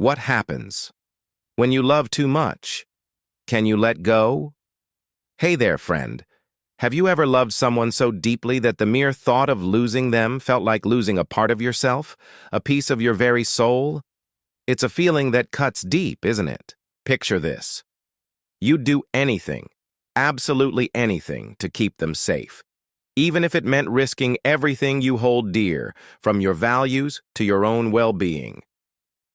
What happens when you love too much? Can you let go? Hey there, friend. Have you ever loved someone so deeply that the mere thought of losing them felt like losing a part of yourself, a piece of your very soul? It's a feeling that cuts deep, isn't it? Picture this. You'd do anything, absolutely anything, to keep them safe, even if it meant risking everything you hold dear, from your values to your own well-being.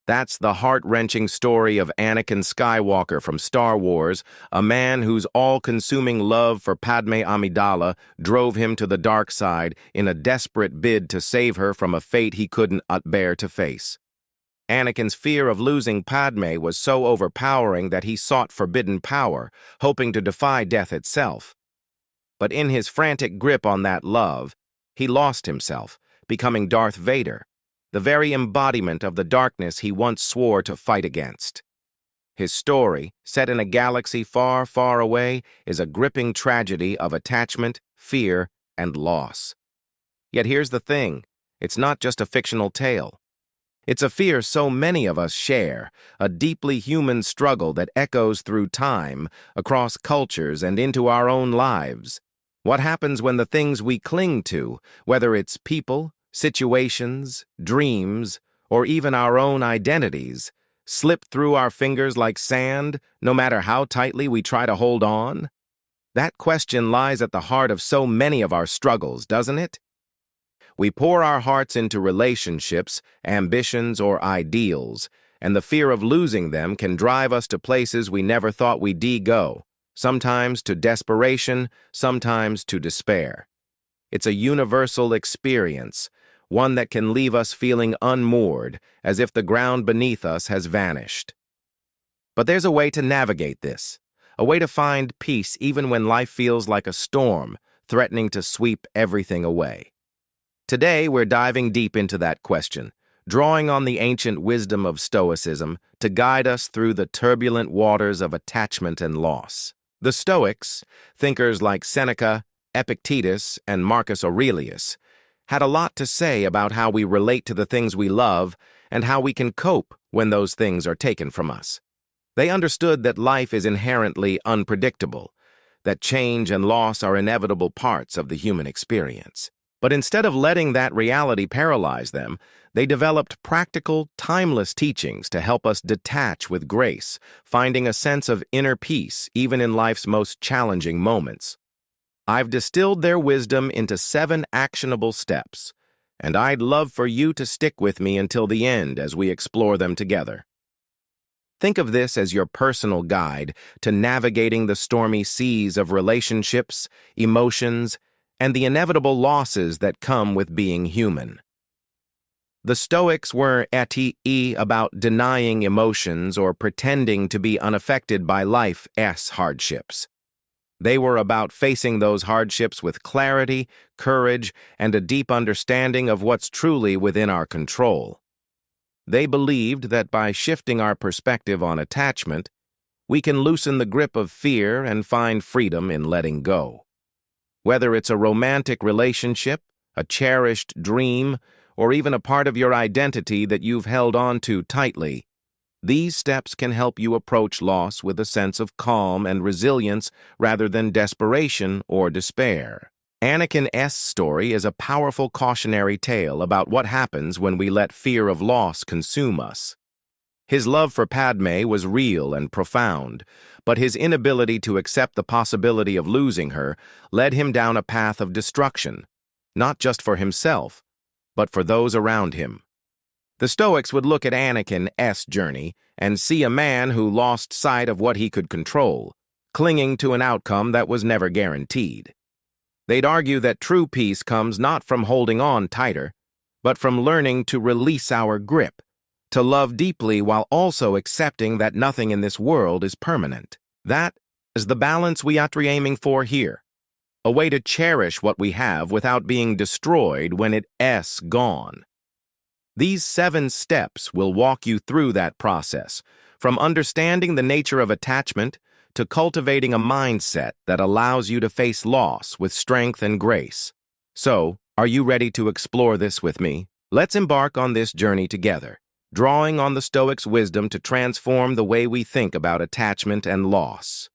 That's the heart-wrenching story of Anakin Skywalker from Star Wars, a man whose all-consuming love for Padme Amidala drove him to the dark side in a desperate bid to save her from a fate he couldn't bear to face. Anakin's fear of losing Padme was so overpowering that he sought forbidden power, hoping to defy death itself. But in his frantic grip on that love, he lost himself, becoming Darth Vader, the very embodiment of the darkness he once swore to fight against. His story, set in a galaxy far, far away, is a gripping tragedy of attachment, fear, and loss. Yet here's the thing, it's not just a fictional tale. It's a fear so many of us share, a deeply human struggle that echoes through time, across cultures, and into our own lives. What happens when the things we cling to, whether it's people, situations, dreams, or even our own identities, slip through our fingers like sand, no matter how tightly we try to hold on? That question lies at the heart of so many of our struggles, doesn't it? We pour our hearts into relationships, ambitions, or ideals, and the fear of losing them can drive us to places we never thought we'd go, sometimes to desperation, sometimes to despair. It's a universal experience, one that can leave us feeling unmoored, as if the ground beneath us has vanished. But there's a way to navigate this, a way to find peace even when life feels like a storm, threatening to sweep everything away. Today, we're diving deep into that question, drawing on the ancient wisdom of Stoicism to guide us through the turbulent waters of attachment and loss. The Stoics, thinkers like Seneca, Epictetus, and Marcus Aurelius, had a lot to say about how we relate to the things we love and how we can cope when those things are taken from us. They understood that life is inherently unpredictable, that change and loss are inevitable parts of the human experience. But instead of letting that reality paralyze them, they developed practical, timeless teachings to help us detach with grace, finding a sense of inner peace even in life's most challenging moments. I've distilled their wisdom into 7 actionable steps, and I'd love for you to stick with me until the end as we explore them together. Think of this as your personal guide to navigating the stormy seas of relationships, emotions, and the inevitable losses that come with being human. The Stoics were about denying emotions or pretending to be unaffected by life's hardships. They were about facing those hardships with clarity, courage, and a deep understanding of what's truly within our control. They believed that by shifting our perspective on attachment, we can loosen the grip of fear and find freedom in letting go. Whether it's a romantic relationship, a cherished dream, or even a part of your identity that you've held on to tightly, these steps can help you approach loss with a sense of calm and resilience rather than desperation or despair. Anakin's story is a powerful cautionary tale about what happens when we let fear of loss consume us. His love for Padme was real and profound, but his inability to accept the possibility of losing her led him down a path of destruction, not just for himself, but for those around him. The Stoics would look at Anakin's journey and see a man who lost sight of what he could control, clinging to an outcome that was never guaranteed. They'd argue that true peace comes not from holding on tighter, but from learning to release our grip, to love deeply while also accepting that nothing in this world is permanent. That is the balance we are aiming for here, a way to cherish what we have without being destroyed when it's gone. These 7 steps will walk you through that process, from understanding the nature of attachment to cultivating a mindset that allows you to face loss with strength and grace. So, are you ready to explore this with me? Let's embark on this journey together, drawing on the Stoics' wisdom to transform the way we think about attachment and loss.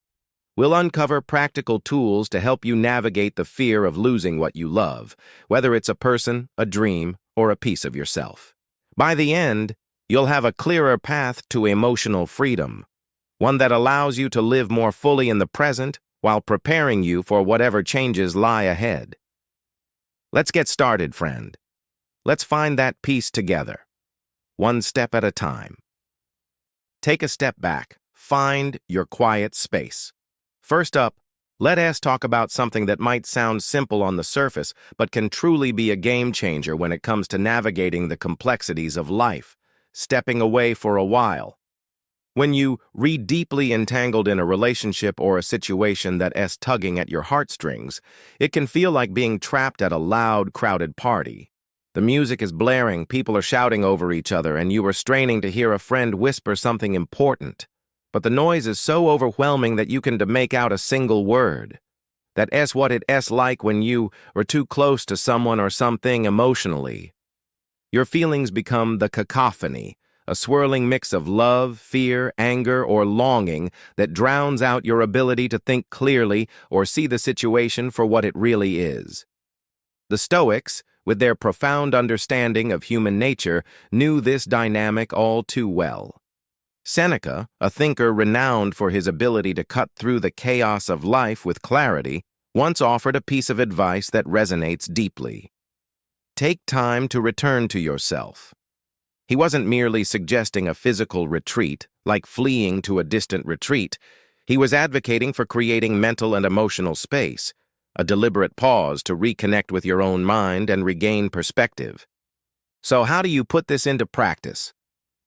We'll uncover practical tools to help you navigate the fear of losing what you love, whether it's a person, a dream, or a piece of yourself. By the end, you'll have a clearer path to emotional freedom, one that allows you to live more fully in the present while preparing you for whatever changes lie ahead. Let's get started, friend. Let's find that peace together, one step at a time. Take a step back. Find your quiet space. First up, let us talk about something that might sound simple on the surface, but can truly be a game changer when it comes to navigating the complexities of life: stepping away for a while. When you read deeply entangled in a relationship or a situation that is tugging at your heartstrings, it can feel like being trapped at a loud, crowded party. The music is blaring, people are shouting over each other, and you are straining to hear a friend whisper something important. But the noise is so overwhelming that you can make out a single word. That's what it's like when you are too close to someone or something emotionally. Your feelings become the cacophony, a swirling mix of love, fear, anger, or longing that drowns out your ability to think clearly or see the situation for what it really is. The Stoics, with their profound understanding of human nature, knew this dynamic all too well. Seneca, a thinker renowned for his ability to cut through the chaos of life with clarity, once offered a piece of advice that resonates deeply. Take time to return to yourself. He wasn't merely suggesting a physical retreat, like fleeing to a distant retreat. He was advocating for creating mental and emotional space, a deliberate pause to reconnect with your own mind and regain perspective. So how do you put this into practice?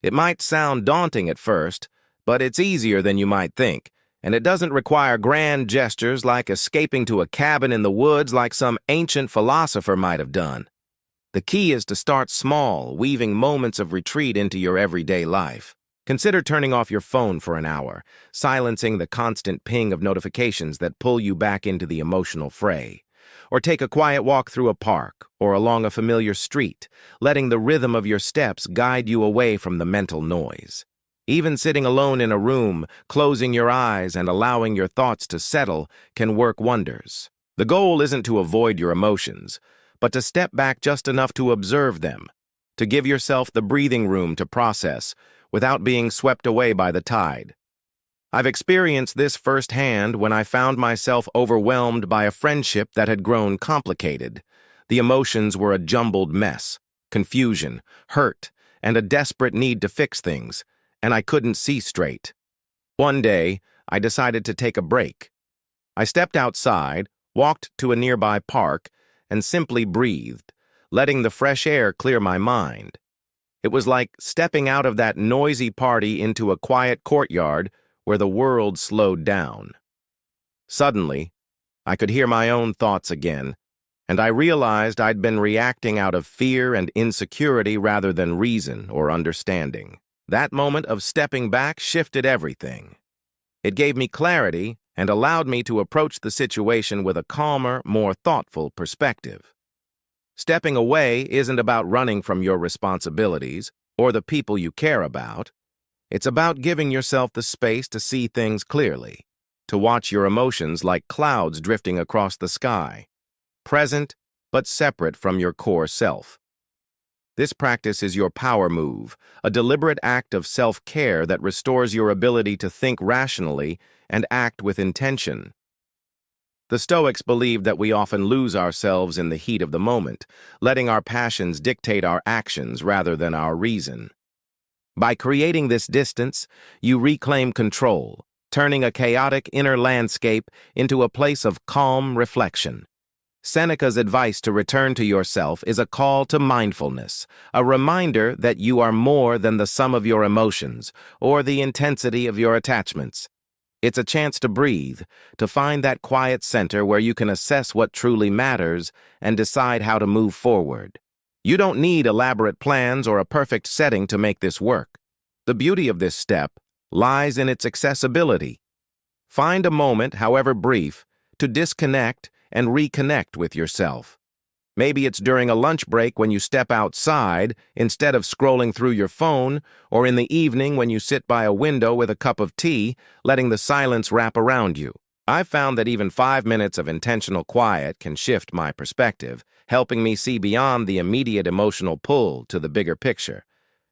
It might sound daunting at first, but it's easier than you might think, and it doesn't require grand gestures like escaping to a cabin in the woods like some ancient philosopher might have done. The key is to start small, weaving moments of retreat into your everyday life. Consider turning off your phone for an hour, silencing the constant ping of notifications that pull you back into the emotional fray. Or take a quiet walk through a park or along a familiar street, letting the rhythm of your steps guide you away from the mental noise. Even sitting alone in a room, closing your eyes and allowing your thoughts to settle can work wonders. The goal isn't to avoid your emotions, but to step back just enough to observe them, to give yourself the breathing room to process without being swept away by the tide. I've experienced this firsthand when I found myself overwhelmed by a friendship that had grown complicated. The emotions were a jumbled mess: confusion, hurt, and a desperate need to fix things, and I couldn't see straight. One day, I decided to take a break. I stepped outside, walked to a nearby park, and simply breathed, letting the fresh air clear my mind. It was like stepping out of that noisy party into a quiet courtyard where the world slowed down. Suddenly, I could hear my own thoughts again, and I realized I'd been reacting out of fear and insecurity rather than reason or understanding. That moment of stepping back shifted everything. It gave me clarity and allowed me to approach the situation with a calmer, more thoughtful perspective. Stepping away isn't about running from your responsibilities or the people you care about. It's about giving yourself the space to see things clearly, to watch your emotions like clouds drifting across the sky, present but separate from your core self. This practice is your power move, a deliberate act of self-care that restores your ability to think rationally and act with intention. The Stoics believed that we often lose ourselves in the heat of the moment, letting our passions dictate our actions rather than our reason. By creating this distance, you reclaim control, turning a chaotic inner landscape into a place of calm reflection. Seneca's advice to return to yourself is a call to mindfulness, a reminder that you are more than the sum of your emotions or the intensity of your attachments. It's a chance to breathe, to find that quiet center where you can assess what truly matters and decide how to move forward. You don't need elaborate plans or a perfect setting to make this work. The beauty of this step lies in its accessibility. Find a moment, however brief, to disconnect and reconnect with yourself. Maybe it's during a lunch break when you step outside instead of scrolling through your phone, or in the evening when you sit by a window with a cup of tea, letting the silence wrap around you. I've found that even 5 minutes of intentional quiet can shift my perspective, helping me see beyond the immediate emotional pull to the bigger picture.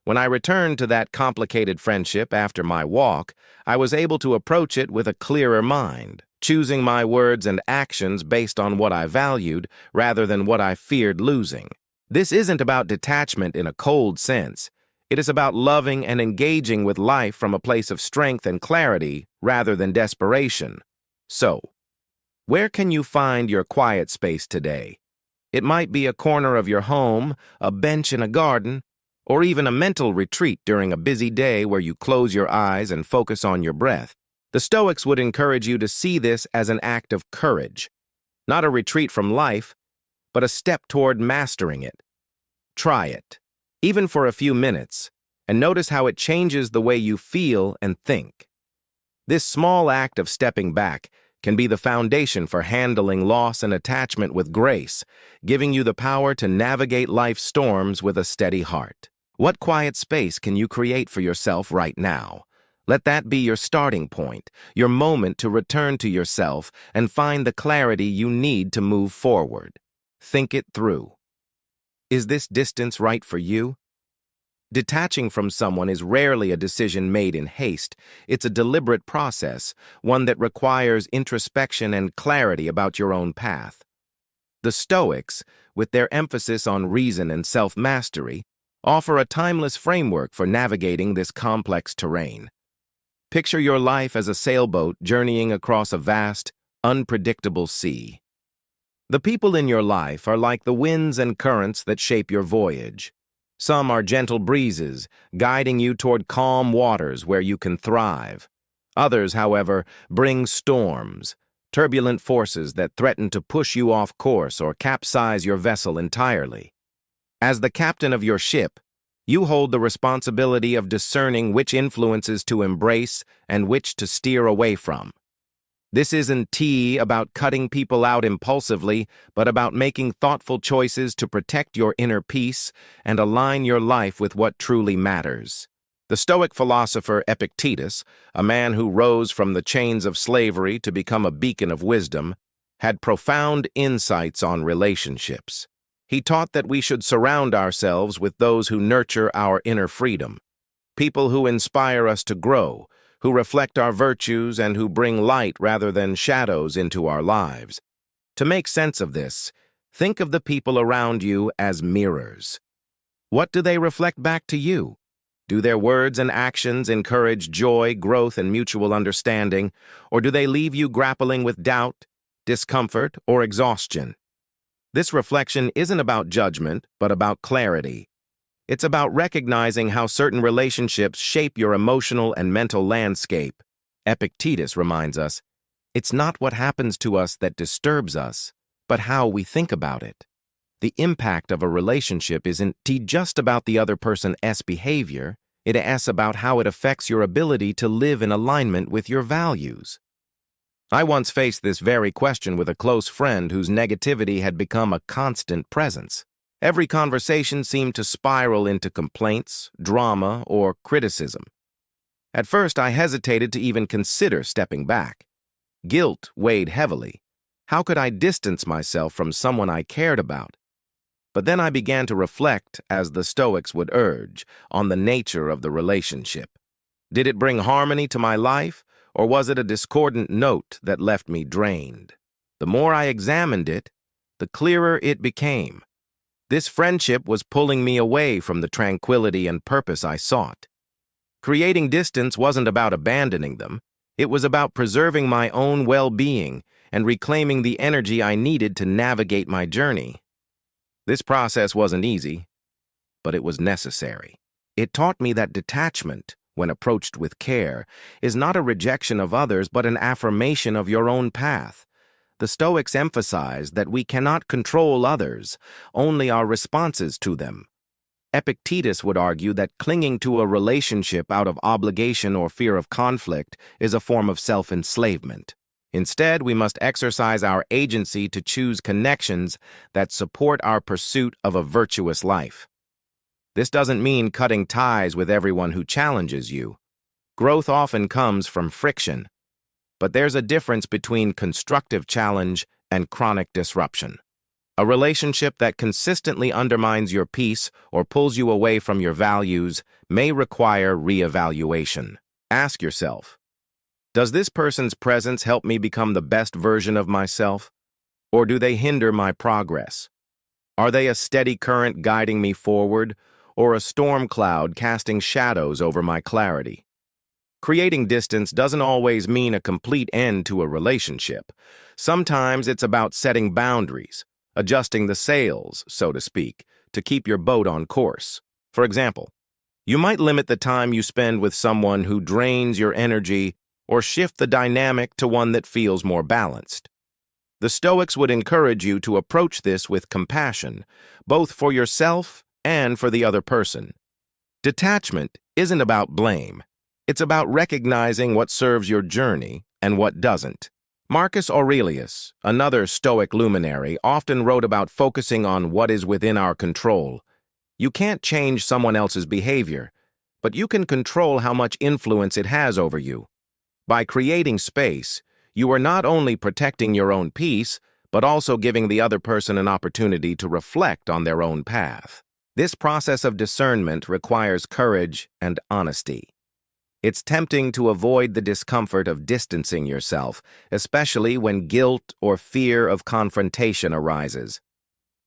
When I returned to that complicated friendship after my walk, I was able to approach it with a clearer mind, choosing my words and actions based on what I valued rather than what I feared losing. This isn't about detachment in a cold sense. It is about loving and engaging with life from a place of strength and clarity rather than desperation. So, where can you find your quiet space today? It might be a corner of your home, a bench in a garden, or even a mental retreat during a busy day where you close your eyes and focus on your breath. The Stoics would encourage you to see this as an act of courage, not a retreat from life, but a step toward mastering it. Try it, even for a few minutes, and notice how it changes the way you feel and think. This small act of stepping back can be the foundation for handling loss and attachment with grace, giving you the power to navigate life's storms with a steady heart. What quiet space can you create for yourself right now? Let that be your starting point, your moment to return to yourself and find the clarity you need to move forward. Think it through. Is this distance right for you? Detaching from someone is rarely a decision made in haste. It's a deliberate process, one that requires introspection and clarity about your own path. The Stoics, with their emphasis on reason and self-mastery, offer a timeless framework for navigating this complex terrain. Picture your life as a sailboat journeying across a vast, unpredictable sea. The people in your life are like the winds and currents that shape your voyage. Some are gentle breezes, guiding you toward calm waters where you can thrive. Others, however, bring storms, turbulent forces that threaten to push you off course or capsize your vessel entirely. As the captain of your ship, you hold the responsibility of discerning which influences to embrace and which to steer away from. This isn't about cutting people out impulsively, but about making thoughtful choices to protect your inner peace and align your life with what truly matters. The Stoic philosopher Epictetus, a man who rose from the chains of slavery to become a beacon of wisdom, had profound insights on relationships. He taught that we should surround ourselves with those who nurture our inner freedom, people who inspire us to grow, who reflect our virtues and who bring light rather than shadows into our lives. To make sense of this, think of the people around you as mirrors. What do they reflect back to you? Do their words and actions encourage joy, growth, and mutual understanding, or do they leave you grappling with doubt, discomfort, or exhaustion? This reflection isn't about judgment, but about clarity. It's about recognizing how certain relationships shape your emotional and mental landscape. Epictetus reminds us, it's not what happens to us that disturbs us, but how we think about it. The impact of a relationship isn't just about the other person's behavior, it's about how it affects your ability to live in alignment with your values. I once faced this very question with a close friend whose negativity had become a constant presence. Every conversation seemed to spiral into complaints, drama, or criticism. At first, I hesitated to even consider stepping back. Guilt weighed heavily. How could I distance myself from someone I cared about? But then I began to reflect, as the Stoics would urge, on the nature of the relationship. Did it bring harmony to my life, or was it a discordant note that left me drained? The more I examined it, the clearer it became. This friendship was pulling me away from the tranquility and purpose I sought. Creating distance wasn't about abandoning them. It was about preserving my own well-being and reclaiming the energy I needed to navigate my journey. This process wasn't easy, but it was necessary. It taught me that detachment, when approached with care, is not a rejection of others but an affirmation of your own path. The Stoics emphasize that we cannot control others, only our responses to them. Epictetus would argue that clinging to a relationship out of obligation or fear of conflict is a form of self-enslavement. Instead, we must exercise our agency to choose connections that support our pursuit of a virtuous life. This doesn't mean cutting ties with everyone who challenges you. Growth often comes from friction, but there's a difference between constructive challenge and chronic disruption. A relationship that consistently undermines your peace or pulls you away from your values may require reevaluation. Ask yourself, does this person's presence help me become the best version of myself, or do they hinder my progress? Are they a steady current guiding me forward, or a storm cloud casting shadows over my clarity? Creating distance doesn't always mean a complete end to a relationship. Sometimes it's about setting boundaries, adjusting the sails, so to speak, to keep your boat on course. For example, you might limit the time you spend with someone who drains your energy or shift the dynamic to one that feels more balanced. The Stoics would encourage you to approach this with compassion, both for yourself and for the other person. Detachment isn't about blame. It's about recognizing what serves your journey and what doesn't. Marcus Aurelius, another Stoic luminary, often wrote about focusing on what is within our control. You can't change someone else's behavior, but you can control how much influence it has over you. By creating space, you are not only protecting your own peace, but also giving the other person an opportunity to reflect on their own path. This process of discernment requires courage and honesty. It's tempting to avoid the discomfort of distancing yourself, especially when guilt or fear of confrontation arises.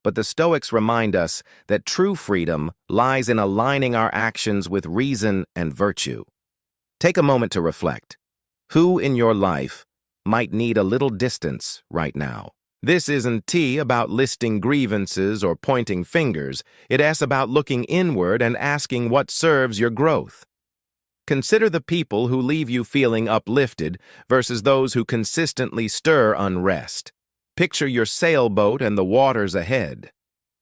But the Stoics remind us that true freedom lies in aligning our actions with reason and virtue. Take a moment to reflect. Who in your life might need a little distance right now? This isn't about listing grievances or pointing fingers. It's about looking inward and asking what serves your growth. Consider the people who leave you feeling uplifted versus those who consistently stir unrest. Picture your sailboat and the waters ahead.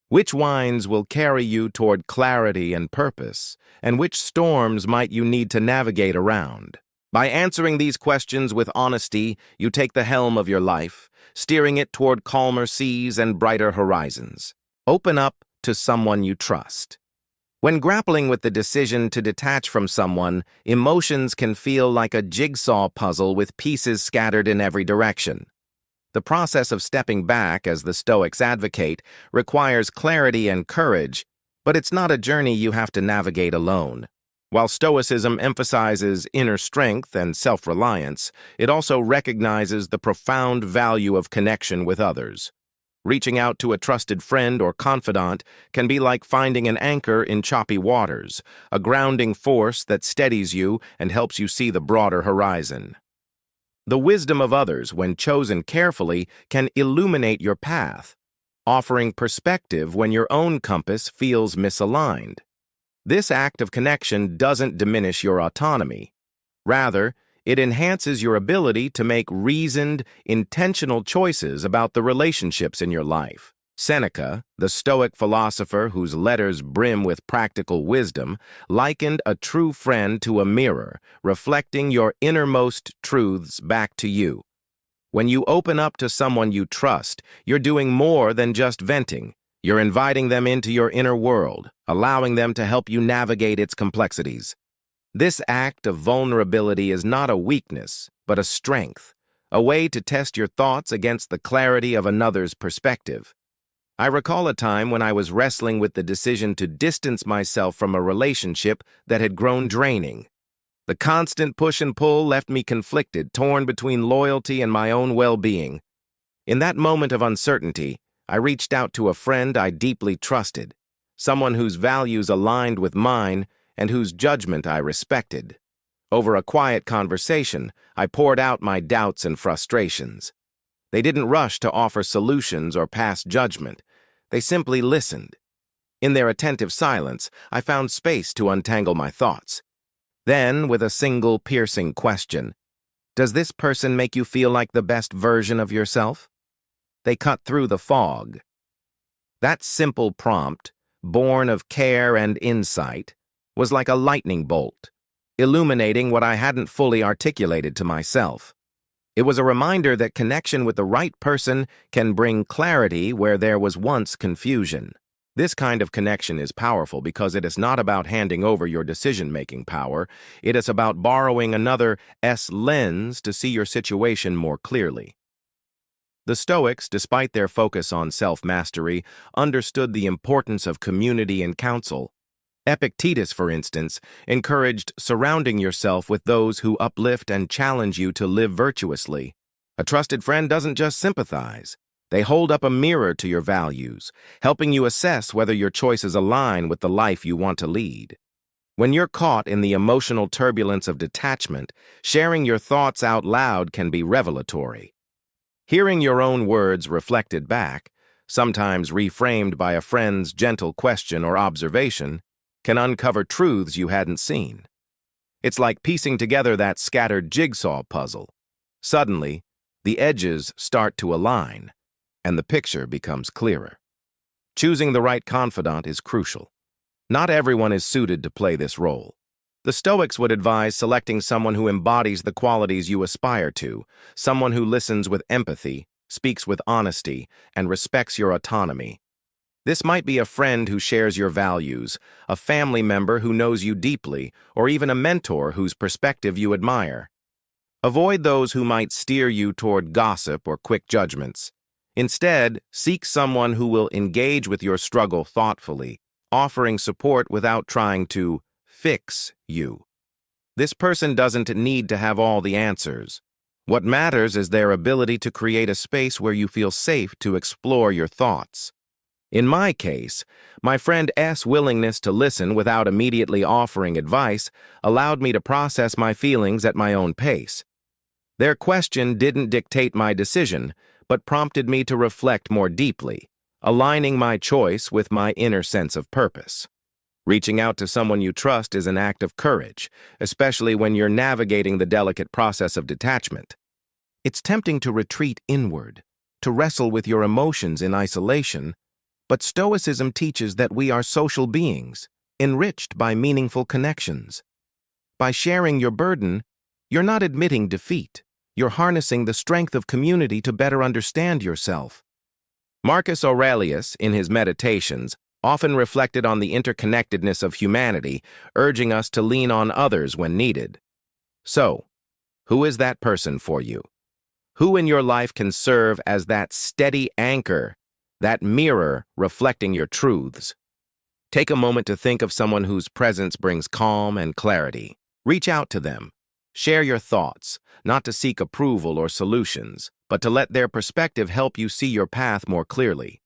Which winds will carry you toward clarity and purpose, and which storms might you need to navigate around? By answering these questions with honesty, you take the helm of your life, steering it toward calmer seas and brighter horizons. Open up to someone you trust. When grappling with the decision to detach from someone, emotions can feel like a jigsaw puzzle with pieces scattered in every direction. The process of stepping back, as the Stoics advocate, requires clarity and courage, but it's not a journey you have to navigate alone. While Stoicism emphasizes inner strength and self-reliance, it also recognizes the profound value of connection with others. Reaching out to a trusted friend or confidant can be like finding an anchor in choppy waters, a grounding force that steadies you and helps you see the broader horizon. The wisdom of others, when chosen carefully, can illuminate your path, offering perspective when your own compass feels misaligned. This act of connection doesn't diminish your autonomy. Rather, it enhances your ability to make reasoned, intentional choices about the relationships in your life. Seneca, the Stoic philosopher whose letters brim with practical wisdom, likened a true friend to a mirror, reflecting your innermost truths back to you. When you open up to someone you trust, you're doing more than just venting. You're inviting them into your inner world, allowing them to help you navigate its complexities. This act of vulnerability is not a weakness, but a strength, a way to test your thoughts against the clarity of another's perspective. I recall a time when I was wrestling with the decision to distance myself from a relationship that had grown draining. The constant push and pull left me conflicted, torn between loyalty and my own well-being. In that moment of uncertainty, I reached out to a friend I deeply trusted, someone whose values aligned with mine and whose judgment I respected. Over a quiet conversation, I poured out my doubts and frustrations. They didn't rush to offer solutions or pass judgment. They simply listened. In their attentive silence, I found space to untangle my thoughts. Then, with a single piercing question, "Does this person make you feel like the best version of yourself?" They cut through the fog. That simple prompt, born of care and insight, was like a lightning bolt, illuminating what I hadn't fully articulated to myself. It was a reminder that connection with the right person can bring clarity where there was once confusion. This kind of connection is powerful because it is not about handing over your decision-making power. It is about borrowing another's lens to see your situation more clearly. The Stoics, despite their focus on self-mastery, understood the importance of community and counsel. Epictetus, for instance, encouraged surrounding yourself with those who uplift and challenge you to live virtuously. A trusted friend doesn't just sympathize. They hold up a mirror to your values, helping you assess whether your choices align with the life you want to lead. When you're caught in the emotional turbulence of detachment, sharing your thoughts out loud can be revelatory. Hearing your own words reflected back, sometimes reframed by a friend's gentle question or observation, can uncover truths you hadn't seen. It's like piecing together that scattered jigsaw puzzle. Suddenly, the edges start to align, and the picture becomes clearer. Choosing the right confidant is crucial. Not everyone is suited to play this role. The Stoics would advise selecting someone who embodies the qualities you aspire to, someone who listens with empathy, speaks with honesty, and respects your autonomy. This might be a friend who shares your values, a family member who knows you deeply, or even a mentor whose perspective you admire. Avoid those who might steer you toward gossip or quick judgments. Instead, seek someone who will engage with your struggle thoughtfully, offering support without trying to fix you. This person doesn't need to have all the answers. What matters is their ability to create a space where you feel safe to explore your thoughts. In my case, my friend S' willingness to listen without immediately offering advice allowed me to process my feelings at my own pace. Their question didn't dictate my decision, but prompted me to reflect more deeply, aligning my choice with my inner sense of purpose. Reaching out to someone you trust is an act of courage, especially when you're navigating the delicate process of detachment. It's tempting to retreat inward, to wrestle with your emotions in isolation, but Stoicism teaches that we are social beings, enriched by meaningful connections. By sharing your burden, you're not admitting defeat. You're harnessing the strength of community to better understand yourself. Marcus Aurelius, in his Meditations, often reflected on the interconnectedness of humanity, urging us to lean on others when needed. So, who is that person for you? Who in your life can serve as that steady anchor, that mirror reflecting your truths? Take a moment to think of someone whose presence brings calm and clarity. Reach out to them. Share your thoughts, not to seek approval or solutions, but to let their perspective help you see your path more clearly.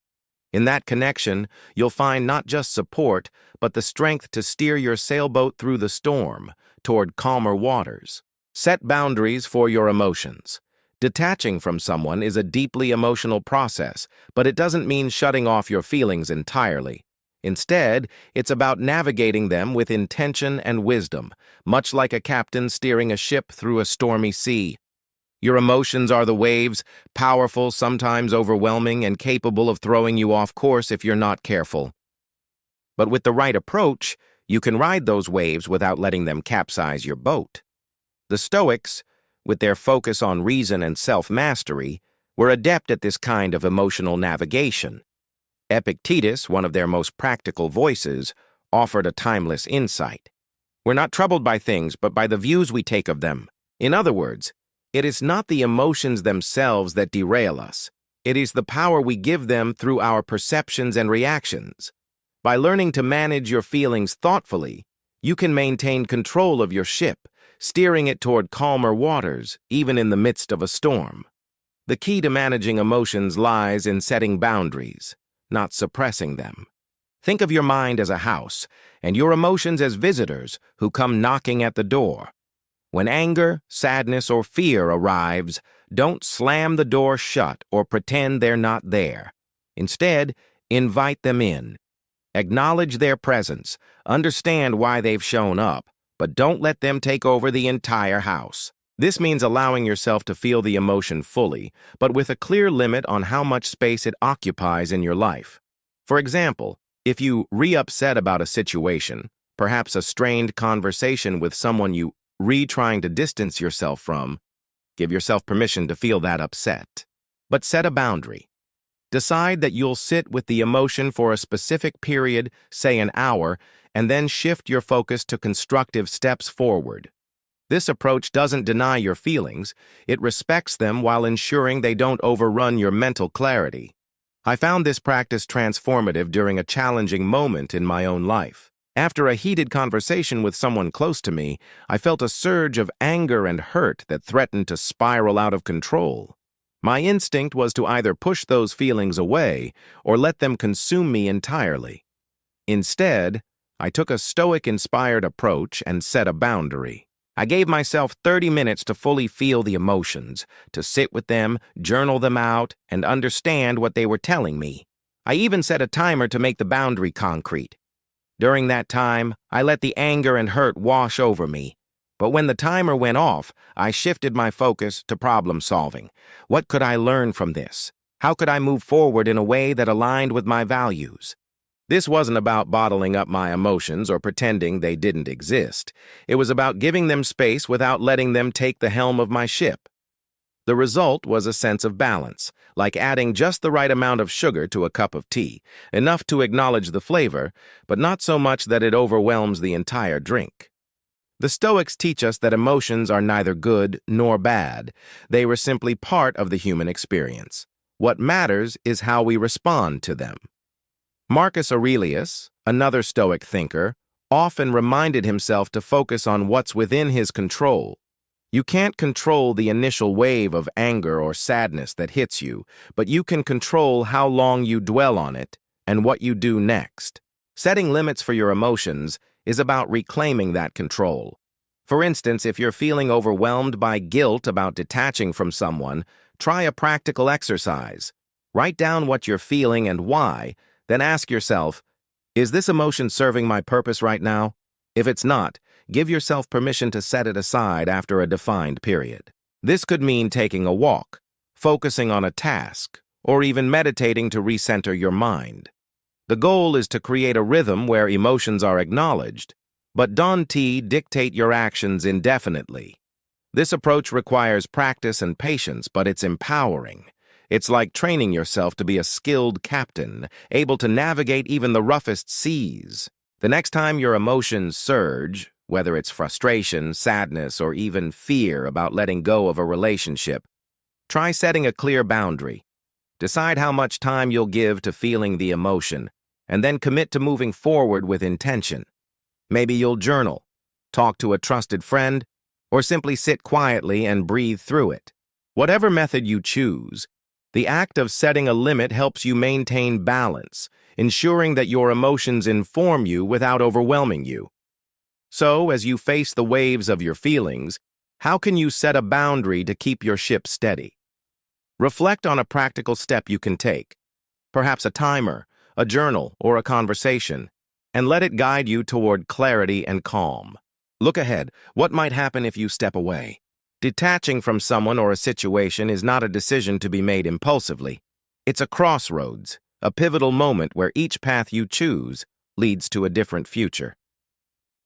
In that connection, you'll find not just support, but the strength to steer your sailboat through the storm, toward calmer waters. Set boundaries for your emotions. Detaching from someone is a deeply emotional process, but it doesn't mean shutting off your feelings entirely. Instead, it's about navigating them with intention and wisdom, much like a captain steering a ship through a stormy sea. Your emotions are the waves, powerful, sometimes overwhelming, and capable of throwing you off course if you're not careful. But with the right approach, you can ride those waves without letting them capsize your boat. The Stoics, with their focus on reason and self-mastery, were adept at this kind of emotional navigation. Epictetus, one of their most practical voices, offered a timeless insight. We're not troubled by things, but by the views we take of them. In other words, it is not the emotions themselves that derail us. It is the power we give them through our perceptions and reactions. By learning to manage your feelings thoughtfully, you can maintain control of your ship, steering it toward calmer waters, even in the midst of a storm. The key to managing emotions lies in setting boundaries, not suppressing them. Think of your mind as a house, and your emotions as visitors who come knocking at the door. When anger, sadness, or fear arrives, don't slam the door shut or pretend they're not there. Instead, invite them in. Acknowledge their presence, understand why they've shown up, but don't let them take over the entire house. This means allowing yourself to feel the emotion fully, but with a clear limit on how much space it occupies in your life. For example, if you re-upset about a situation, perhaps a strained conversation with someone you trying to distance yourself from, Give yourself permission to feel that upset. But set a boundary. Decide that you'll sit with the emotion for a specific period, say an hour, and then shift your focus to constructive steps forward. This approach doesn't deny your feelings, it respects them while ensuring they don't overrun your mental clarity. I found this practice transformative during a challenging moment in my own life. After a heated conversation with someone close to me, I felt a surge of anger and hurt that threatened to spiral out of control. My instinct was to either push those feelings away or let them consume me entirely. Instead, I took a stoic-inspired approach and set a boundary. I gave myself 30 minutes to fully feel the emotions, to sit with them, journal them out, and understand what they were telling me. I even set a timer to make the boundary concrete. During that time, I let the anger and hurt wash over me. But when the timer went off, I shifted my focus to problem solving. What could I learn from this? How could I move forward in a way that aligned with my values? This wasn't about bottling up my emotions or pretending they didn't exist. It was about giving them space without letting them take the helm of my ship. The result was a sense of balance, like adding just the right amount of sugar to a cup of tea, enough to acknowledge the flavor, but not so much that it overwhelms the entire drink. The Stoics teach us that emotions are neither good nor bad. They were simply part of the human experience. What matters is how we respond to them. Marcus Aurelius, another Stoic thinker, often reminded himself to focus on what's within his control. You can't control the initial wave of anger or sadness that hits you, but you can control how long you dwell on it and what you do next. Setting limits for your emotions is about reclaiming that control. For instance, if you're feeling overwhelmed by guilt about detaching from someone, try a practical exercise. Write down what you're feeling and why, then ask yourself, is this emotion serving my purpose right now? If it's not, give yourself permission to set it aside after a defined period. This could mean taking a walk, focusing on a task, or even meditating to recenter your mind. The goal is to create a rhythm where emotions are acknowledged, but don't dictate your actions indefinitely. This approach requires practice and patience, but it's empowering. It's like training yourself to be a skilled captain, able to navigate even the roughest seas. The next time your emotions surge, whether it's frustration, sadness, or even fear about letting go of a relationship, try setting a clear boundary. Decide how much time you'll give to feeling the emotion, and then commit to moving forward with intention. Maybe you'll journal, talk to a trusted friend, or simply sit quietly and breathe through it. Whatever method you choose, the act of setting a limit helps you maintain balance, ensuring that your emotions inform you without overwhelming you. So, as you face the waves of your feelings, how can you set a boundary to keep your ship steady? Reflect on a practical step you can take, perhaps a timer, a journal, or a conversation, and let it guide you toward clarity and calm. Look ahead. What might happen if you step away? Detaching from someone or a situation is not a decision to be made impulsively. It's a crossroads, a pivotal moment where each path you choose leads to a different future.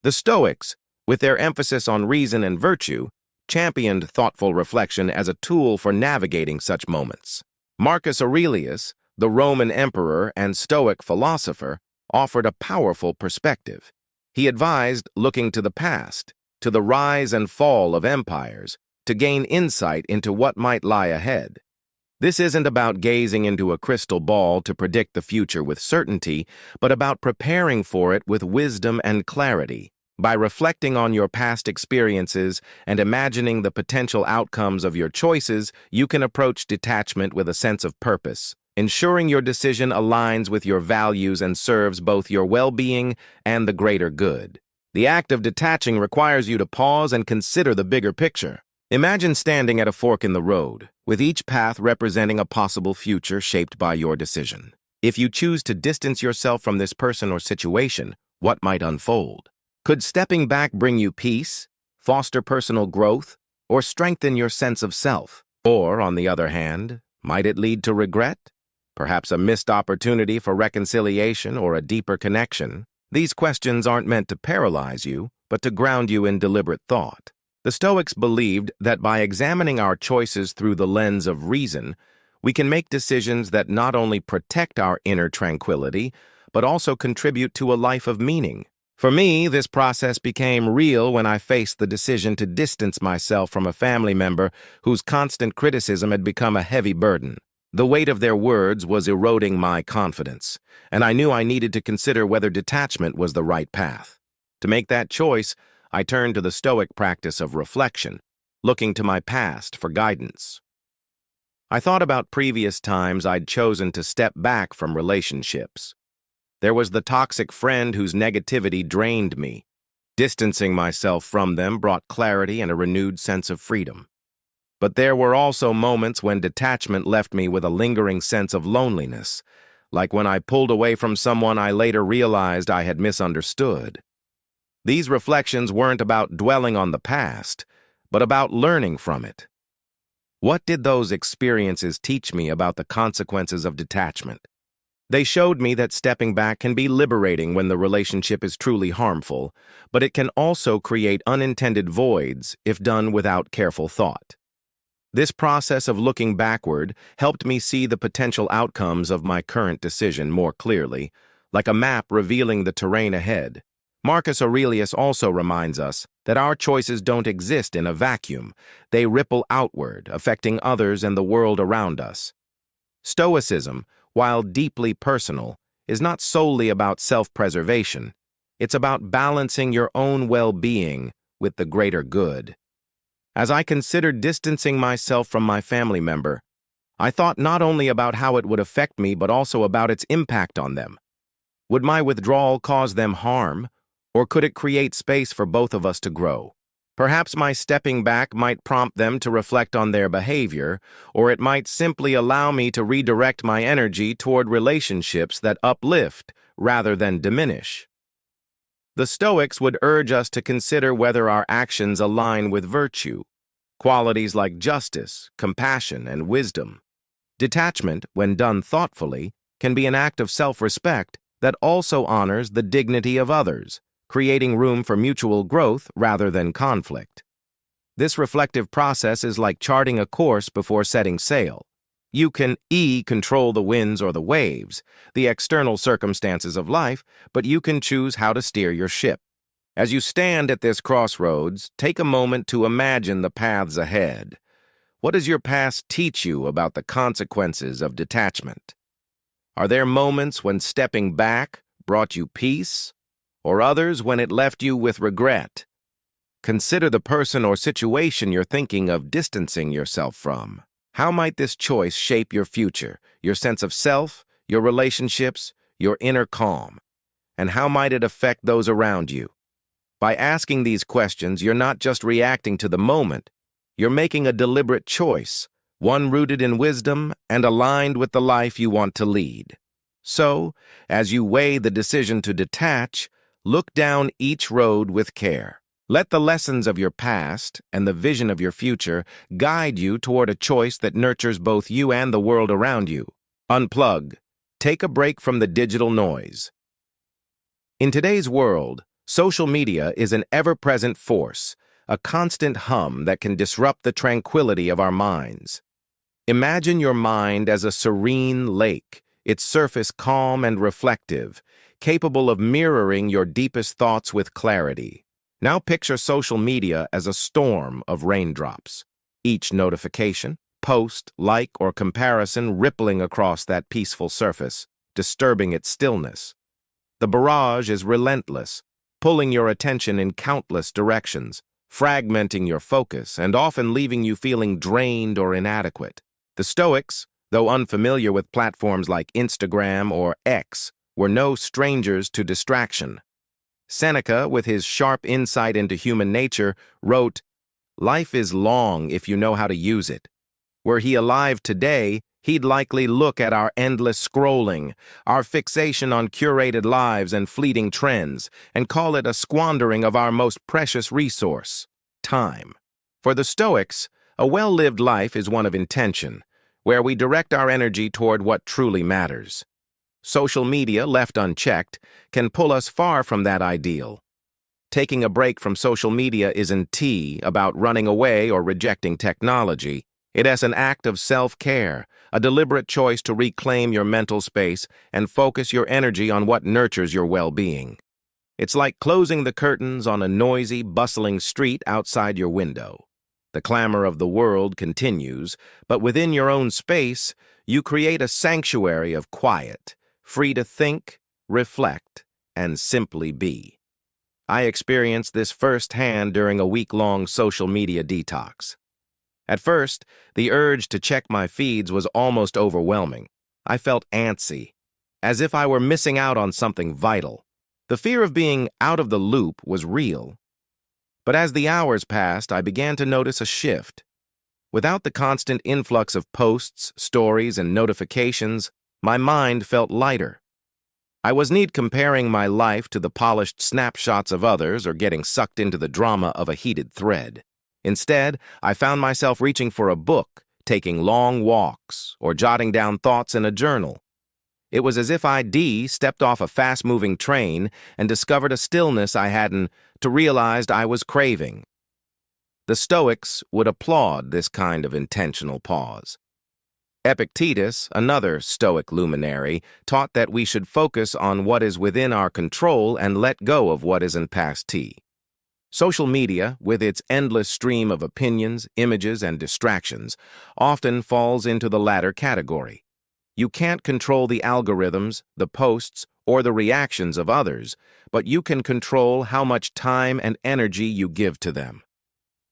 The Stoics, with their emphasis on reason and virtue, championed thoughtful reflection as a tool for navigating such moments. Marcus Aurelius, the Roman emperor and Stoic philosopher, offered a powerful perspective. He advised looking to the past, to the rise and fall of empires, to gain insight into what might lie ahead. This isn't about gazing into a crystal ball to predict the future with certainty, but about preparing for it with wisdom and clarity. By reflecting on your past experiences and imagining the potential outcomes of your choices, you can approach detachment with a sense of purpose, ensuring your decision aligns with your values and serves both your well-being and the greater good. The act of detaching requires you to pause and consider the bigger picture. Imagine standing at a fork in the road, with each path representing a possible future shaped by your decision. If you choose to distance yourself from this person or situation, what might unfold? Could stepping back bring you peace, foster personal growth, or strengthen your sense of self? Or, on the other hand, might it lead to regret? Perhaps a missed opportunity for reconciliation or a deeper connection? These questions aren't meant to paralyze you, but to ground you in deliberate thought. The Stoics believed that by examining our choices through the lens of reason, we can make decisions that not only protect our inner tranquility, but also contribute to a life of meaning. For me, this process became real when I faced the decision to distance myself from a family member whose constant criticism had become a heavy burden. The weight of their words was eroding my confidence, and I knew I needed to consider whether detachment was the right path. To make that choice, I turned to the Stoic practice of reflection, looking to my past for guidance. I thought about previous times I'd chosen to step back from relationships. There was the toxic friend whose negativity drained me. Distancing myself from them brought clarity and a renewed sense of freedom. But there were also moments when detachment left me with a lingering sense of loneliness, like when I pulled away from someone I later realized I had misunderstood. These reflections weren't about dwelling on the past, but about learning from it. What did those experiences teach me about the consequences of detachment? They showed me that stepping back can be liberating when the relationship is truly harmful, but it can also create unintended voids if done without careful thought. This process of looking backward helped me see the potential outcomes of my current decision more clearly, like a map revealing the terrain ahead. Marcus Aurelius also reminds us that our choices don't exist in a vacuum. They ripple outward, affecting others and the world around us. Stoicism, while deeply personal, is not solely about self-preservation. It's about balancing your own well-being with the greater good. As I considered distancing myself from my family member, I thought not only about how it would affect me but also about its impact on them. Would my withdrawal cause them harm, or could it create space for both of us to grow? Perhaps my stepping back might prompt them to reflect on their behavior, or it might simply allow me to redirect my energy toward relationships that uplift rather than diminish. The Stoics would urge us to consider whether our actions align with virtue, qualities like justice, compassion, and wisdom. Detachment, when done thoughtfully, can be an act of self-respect that also honors the dignity of others, creating room for mutual growth rather than conflict. This reflective process is like charting a course before setting sail. You can control the winds or the waves, the external circumstances of life, but you can choose how to steer your ship. As you stand at this crossroads, take a moment to imagine the paths ahead. What does your past teach you about the consequences of detachment? Are there moments when stepping back brought you peace, or others when it left you with regret? Consider the person or situation you're thinking of distancing yourself from. How might this choice shape your future, your sense of self, your relationships, your inner calm? And how might it affect those around you? By asking these questions, you're not just reacting to the moment, you're making a deliberate choice, one rooted in wisdom and aligned with the life you want to lead. So, as you weigh the decision to detach, look down each road with care. Let the lessons of your past and the vision of your future guide you toward a choice that nurtures both you and the world around you. Unplug. Take a break from the digital noise. In today's world, social media is an ever-present force, a constant hum that can disrupt the tranquility of our minds. Imagine your mind as a serene lake, its surface calm and reflective, capable of mirroring your deepest thoughts with clarity. Now picture social media as a storm of raindrops. Each notification, post, like, or comparison rippling across that peaceful surface, disturbing its stillness. The barrage is relentless, pulling your attention in countless directions, fragmenting your focus, and often leaving you feeling drained or inadequate. The Stoics, though unfamiliar with platforms like Instagram or X, were no strangers to distraction. Seneca, with his sharp insight into human nature, wrote, "Life is long if you know how to use it." Were he alive today, he'd likely look at our endless scrolling, our fixation on curated lives and fleeting trends, and call it a squandering of our most precious resource, time. For the Stoics, a well-lived life is one of intention, where we direct our energy toward what truly matters. Social media, left unchecked, can pull us far from that ideal. Taking a break from social media isn't about running away or rejecting technology. It is an act of self-care, a deliberate choice to reclaim your mental space and focus your energy on what nurtures your well-being. It's like closing the curtains on a noisy, bustling street outside your window. The clamor of the world continues, but within your own space, you create a sanctuary of quiet, free to think, reflect, and simply be. I experienced this firsthand during a week-long social media detox. At first, the urge to check my feeds was almost overwhelming. I felt antsy, as if I were missing out on something vital. The fear of being out of the loop was real. But as the hours passed, I began to notice a shift. Without the constant influx of posts, stories, and notifications, my mind felt lighter. I wasn't comparing my life to the polished snapshots of others or getting sucked into the drama of a heated thread. Instead, I found myself reaching for a book, taking long walks, or jotting down thoughts in a journal. It was as if I'd stepped off a fast-moving train and discovered a stillness I hadn't realized I was craving. The Stoics would applaud this kind of intentional pause. Epictetus, another Stoic luminary, taught that we should focus on what is within our control and let go of what isn't past tea. Social media, with its endless stream of opinions, images, and distractions, often falls into the latter category. You can't control the algorithms, the posts, or the reactions of others, but you can control how much time and energy you give to them.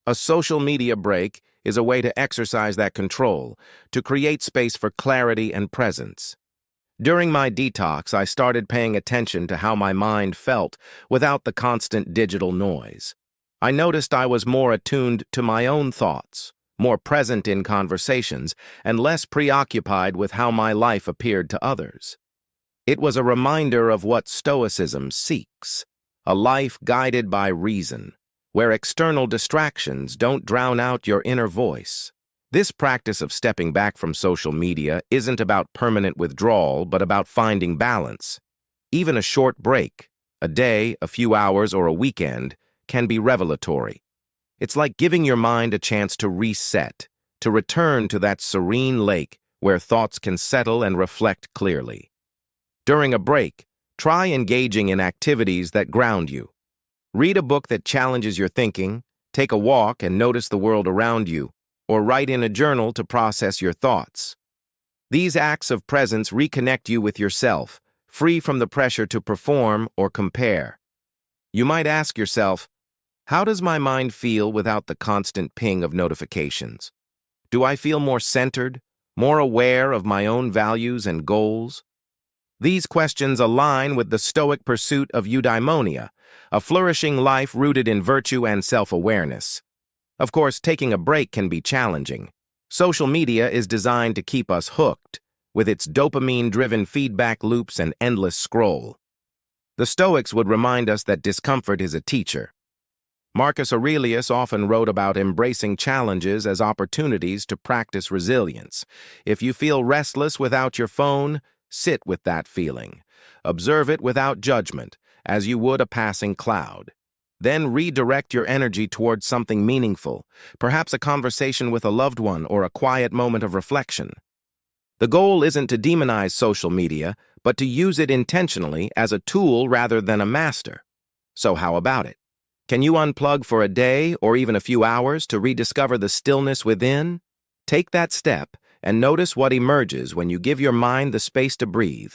A social media break is a way to exercise that control, to create space for clarity and presence. During my detox, I started paying attention to how my mind felt without the constant digital noise. I noticed I was more attuned to my own thoughts, more present in conversations, and less preoccupied with how my life appeared to others. It was a reminder of what Stoicism seeks, a life guided by reason, where external distractions don't drown out your inner voice. This practice of stepping back from social media isn't about permanent withdrawal, but about finding balance. Even a short break, a day, a few hours, or a weekend, can be revelatory. It's like giving your mind a chance to reset, to return to that serene lake where thoughts can settle and reflect clearly. During a break, try engaging in activities that ground you. Read a book that challenges your thinking, take a walk and notice the world around you, or write in a journal to process your thoughts. These acts of presence reconnect you with yourself, free from the pressure to perform or compare. You might ask yourself, how does my mind feel without the constant ping of notifications? Do I feel more centered, more aware of my own values and goals? These questions align with the Stoic pursuit of eudaimonia, a flourishing life rooted in virtue and self-awareness. Of course, taking a break can be challenging. Social media is designed to keep us hooked, with its dopamine-driven feedback loops and endless scroll. The Stoics would remind us that discomfort is a teacher. Marcus Aurelius often wrote about embracing challenges as opportunities to practice resilience. If you feel restless without your phone, sit with that feeling. Observe it without judgment, as you would a passing cloud. Then redirect your energy towards something meaningful, perhaps a conversation with a loved one or a quiet moment of reflection. The goal isn't to demonize social media, but to use it intentionally as a tool rather than a master. So how about it? Can you unplug for a day or even a few hours to rediscover the stillness within? Take that step and notice what emerges when you give your mind the space to breathe.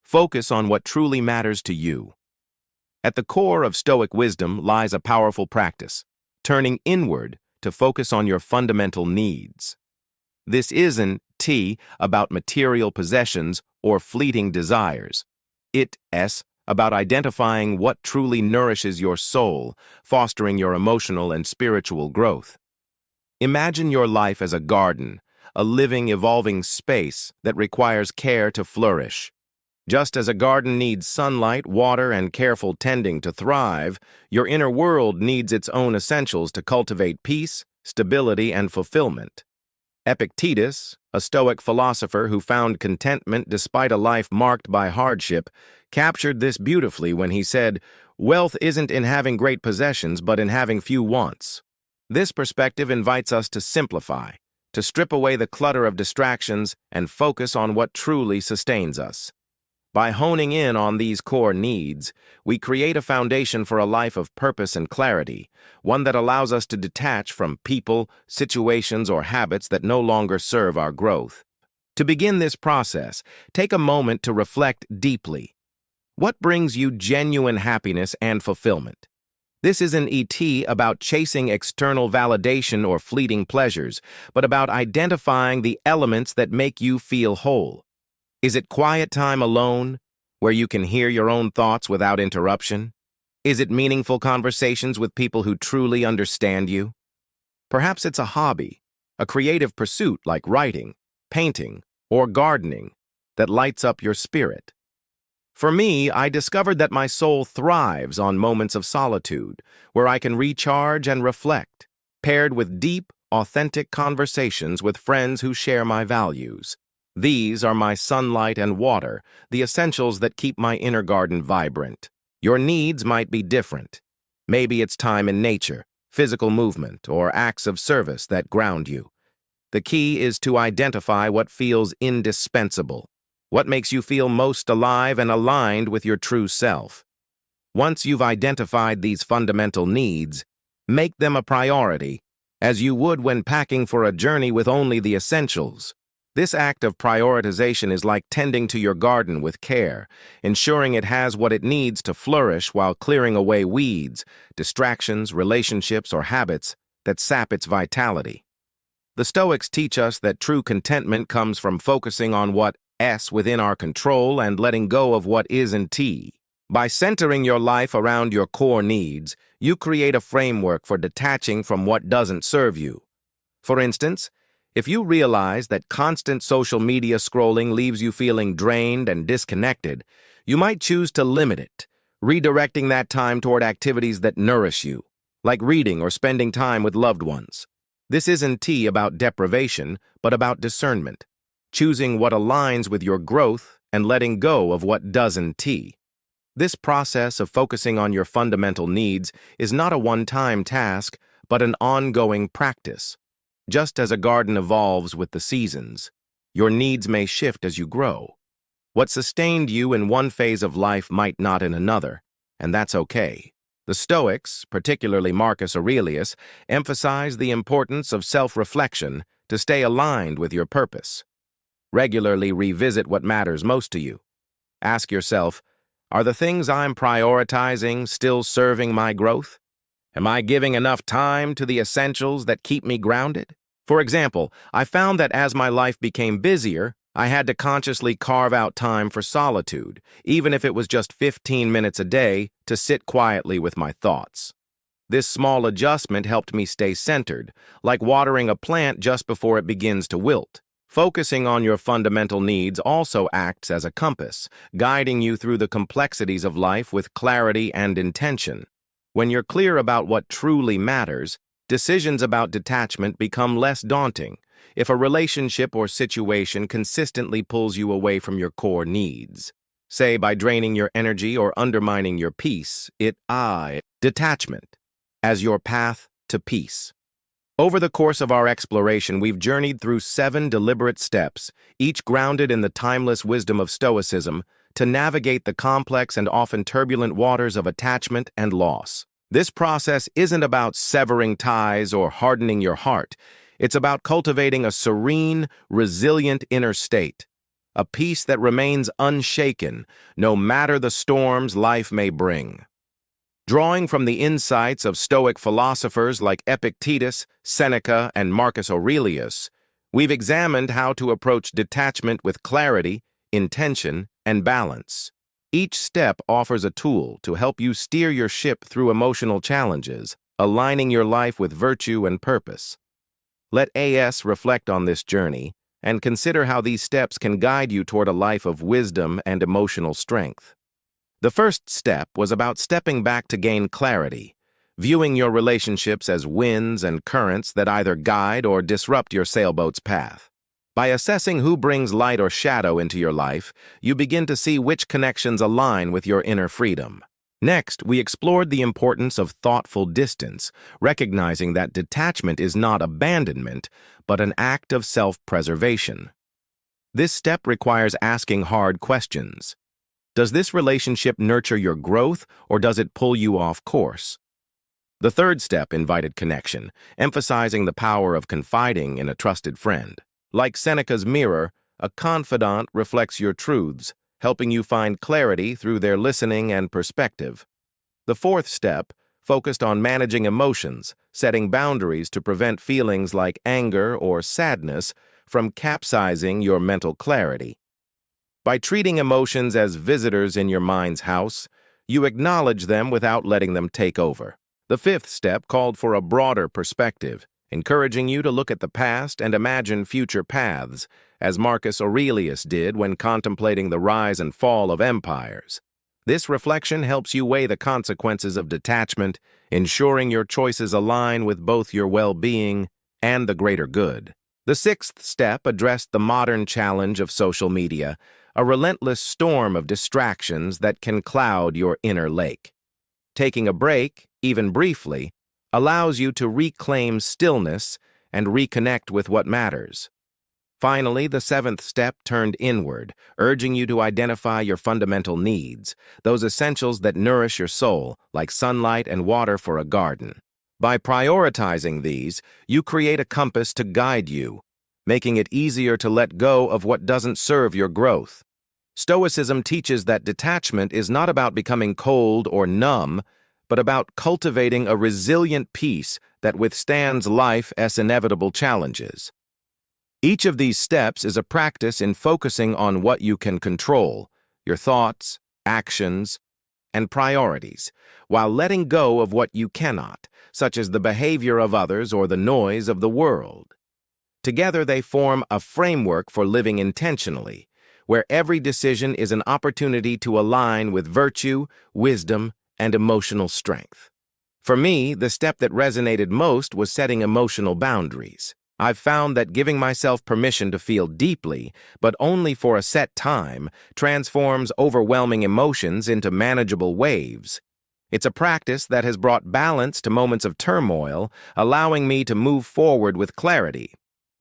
Focus on what truly matters to you. At the core of Stoic wisdom lies a powerful practice, turning inward to focus on your fundamental needs. This isn't about material possessions or fleeting desires. It's about identifying what truly nourishes your soul, fostering your emotional and spiritual growth. Imagine your life as a garden, a living, evolving space that requires care to flourish. Just as a garden needs sunlight, water, and careful tending to thrive, your inner world needs its own essentials to cultivate peace, stability, and fulfillment. Epictetus, a Stoic philosopher who found contentment despite a life marked by hardship, captured this beautifully when he said, Wealth isn't in having great possessions, but in having few wants. This perspective invites us to simplify, to strip away the clutter of distractions and focus on what truly sustains us. By honing in on these core needs, we create a foundation for a life of purpose and clarity, one that allows us to detach from people, situations, or habits that no longer serve our growth. To begin this process, take a moment to reflect deeply. What brings you genuine happiness and fulfillment? This isn't about chasing external validation or fleeting pleasures, but about identifying the elements that make you feel whole. Is it quiet time alone, where you can hear your own thoughts without interruption? Is it meaningful conversations with people who truly understand you? Perhaps it's a hobby, a creative pursuit like writing, painting, or gardening that lights up your spirit. For me, I discovered that my soul thrives on moments of solitude, where I can recharge and reflect, paired with deep, authentic conversations with friends who share my values. These are my sunlight and water, the essentials that keep my inner garden vibrant. Your needs might be different. Maybe it's time in nature, physical movement, or acts of service that ground you. The key is to identify what feels indispensable, what makes you feel most alive and aligned with your true self. Once you've identified these fundamental needs, make them a priority, as you would when packing for a journey with only the essentials. This act of prioritization is like tending to your garden with care, ensuring it has what it needs to flourish while clearing away weeds, distractions, relationships, or habits that sap its vitality. The Stoics teach us that true contentment comes from focusing on what is within our control and letting go of what isn't. By centering your life around your core needs, you create a framework for detaching from what doesn't serve you. For instance, if you realize that constant social media scrolling leaves you feeling drained and disconnected, you might choose to limit it, redirecting that time toward activities that nourish you, like reading or spending time with loved ones. This isn't about deprivation, but about discernment, choosing what aligns with your growth and letting go of what doesn't. This process of focusing on your fundamental needs is not a one-time task, but an ongoing practice. Just as a garden evolves with the seasons, your needs may shift as you grow. What sustained you in one phase of life might not in another, and that's okay. The Stoics, particularly Marcus Aurelius, emphasize the importance of self-reflection to stay aligned with your purpose. Regularly revisit what matters most to you. Ask yourself, are the things I'm prioritizing still serving my growth? Am I giving enough time to the essentials that keep me grounded? For example, I found that as my life became busier, I had to consciously carve out time for solitude, even if it was just 15 minutes a day, to sit quietly with my thoughts. This small adjustment helped me stay centered, like watering a plant just before it begins to wilt. Focusing on your fundamental needs also acts as a compass, guiding you through the complexities of life with clarity and intention. When you're clear about what truly matters, decisions about detachment become less daunting. If a relationship or situation consistently pulls you away from your core needs, say by draining your energy or undermining your peace, detachment as your path to peace. Over the course of our exploration, we've journeyed through 7 deliberate steps, each grounded in the timeless wisdom of Stoicism, to navigate the complex and often turbulent waters of attachment and loss. This process isn't about severing ties or hardening your heart. It's about cultivating a serene, resilient inner state, a peace that remains unshaken, no matter the storms life may bring. Drawing from the insights of Stoic philosophers like Epictetus, Seneca, and Marcus Aurelius, we've examined how to approach detachment with clarity, intention, and balance. Each step offers a tool to help you steer your ship through emotional challenges, aligning your life with virtue and purpose. Let us reflect on this journey and consider how these steps can guide you toward a life of wisdom and emotional strength. The first step was about stepping back to gain clarity, viewing your relationships as winds and currents that either guide or disrupt your sailboat's path. By assessing who brings light or shadow into your life, you begin to see which connections align with your inner freedom. Next, we explored the importance of thoughtful distance, recognizing that detachment is not abandonment, but an act of self-preservation. This step requires asking hard questions. Does this relationship nurture your growth, or does it pull you off course? The third step invited connection, emphasizing the power of confiding in a trusted friend. Like Seneca's mirror, a confidant reflects your truths, helping you find clarity through their listening and perspective. The fourth step focused on managing emotions, setting boundaries to prevent feelings like anger or sadness from capsizing your mental clarity. By treating emotions as visitors in your mind's house, you acknowledge them without letting them take over. The fifth step called for a broader perspective, encouraging you to look at the past and imagine future paths, as Marcus Aurelius did when contemplating the rise and fall of empires. This reflection helps you weigh the consequences of detachment, ensuring your choices align with both your well-being and the greater good. The sixth step addressed the modern challenge of social media, a relentless storm of distractions that can cloud your inner lake. Taking a break, even briefly, allows you to reclaim stillness and reconnect with what matters. Finally, the seventh step turned inward, urging you to identify your fundamental needs, those essentials that nourish your soul, like sunlight and water for a garden. By prioritizing these, you create a compass to guide you, making it easier to let go of what doesn't serve your growth. Stoicism teaches that detachment is not about becoming cold or numb, but about cultivating a resilient peace that withstands life's inevitable challenges. Each of these steps is a practice in focusing on what you can control, your thoughts, actions, and priorities, while letting go of what you cannot, such as the behavior of others or the noise of the world. Together they form a framework for living intentionally, where every decision is an opportunity to align with virtue, wisdom, and emotional strength. For me, the step that resonated most was setting emotional boundaries. I've found that giving myself permission to feel deeply, but only for a set time, transforms overwhelming emotions into manageable waves. It's a practice that has brought balance to moments of turmoil, allowing me to move forward with clarity.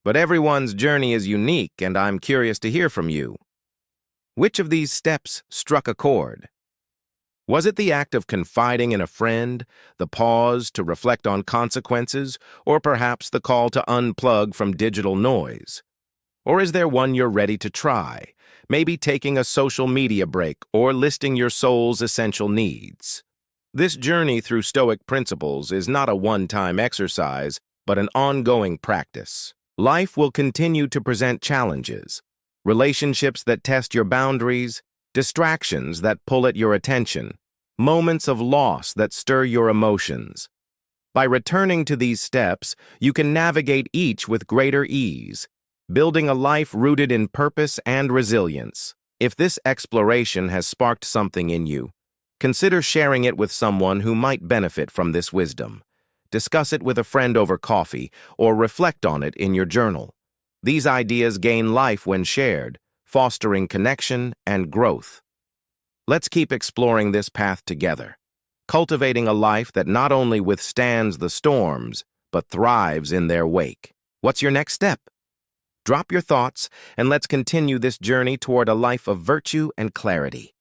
But everyone's journey is unique, and I'm curious to hear from you. Which of these steps struck a chord? Was it the act of confiding in a friend, the pause to reflect on consequences, or perhaps the call to unplug from digital noise? Or is there one you're ready to try, maybe taking a social media break or listing your soul's essential needs? This journey through Stoic principles is not a one-time exercise, but an ongoing practice. Life will continue to present challenges, relationships that test your boundaries, distractions that pull at your attention, moments of loss that stir your emotions. By returning to these steps, you can navigate each with greater ease, building a life rooted in purpose and resilience. If this exploration has sparked something in you, consider sharing it with someone who might benefit from this wisdom. Discuss it with a friend over coffee, or reflect on it in your journal. These ideas gain life when shared, fostering connection and growth. Let's keep exploring this path together, cultivating a life that not only withstands the storms, but thrives in their wake. What's your next step? Drop your thoughts, and let's continue this journey toward a life of virtue and clarity.